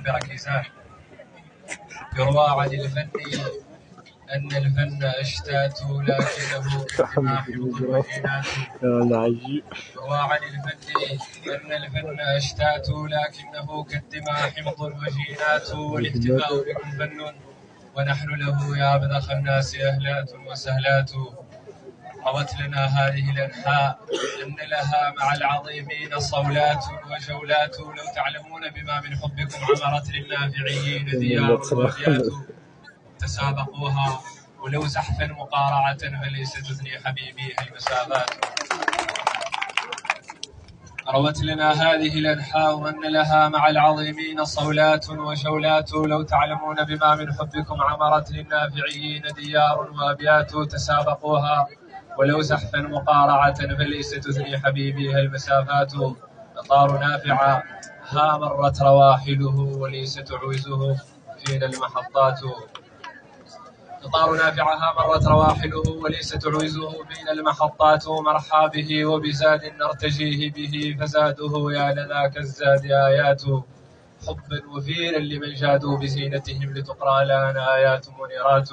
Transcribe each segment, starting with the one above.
بركيزان. يروى عن الفن أن الفن أشتات لكنه كما حمض وجينات. يروى عن الفن أن الفن أشتات لكنه كالدماء حمض وجينات. والاحتفاء بكم فن ونحن له يا أبذخ الناس أهلات وسهلات. روت لنا هذه الأنحاء أن لها مع العظيمين صولات وجولات. لو تعلمون بما من حبكم عمرت للنافعين ديار وأبيات. تسابقوها ولو زحفا مقارعة فليس تثني حبيبيها المسافات. روت لنا هذه الأنحاء أن لها مع العظيمين صولات وجولات. لو تعلمون بما من حبكم عمرت للنافعين ديار وأبيات. تسابقوها ولو زحفا مقارعة فليس تثني حبيبيها المسافات. قطار نافعة ها مرت رواحله وليس تعوزه فينا المحطات. قطار نافعة ها مرت رواحله وليس تعوزه فينا المحطات. مرحى به وبزاد نرتجيه به فزاده يا لذاك الزاد آيات. حبا وفيرا لمن جادوا بزينتهم لتقرأ لنا آيات منيرات.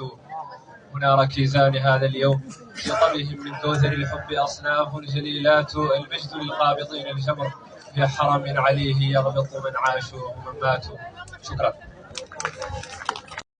هنا ركيزان هذا اليوم لطبهم من كوثر الحب أصناف جليلات. المجد للقابضين الجمر في حرم عليه يغبط من عاشوا ومن ماتوا. شكرا.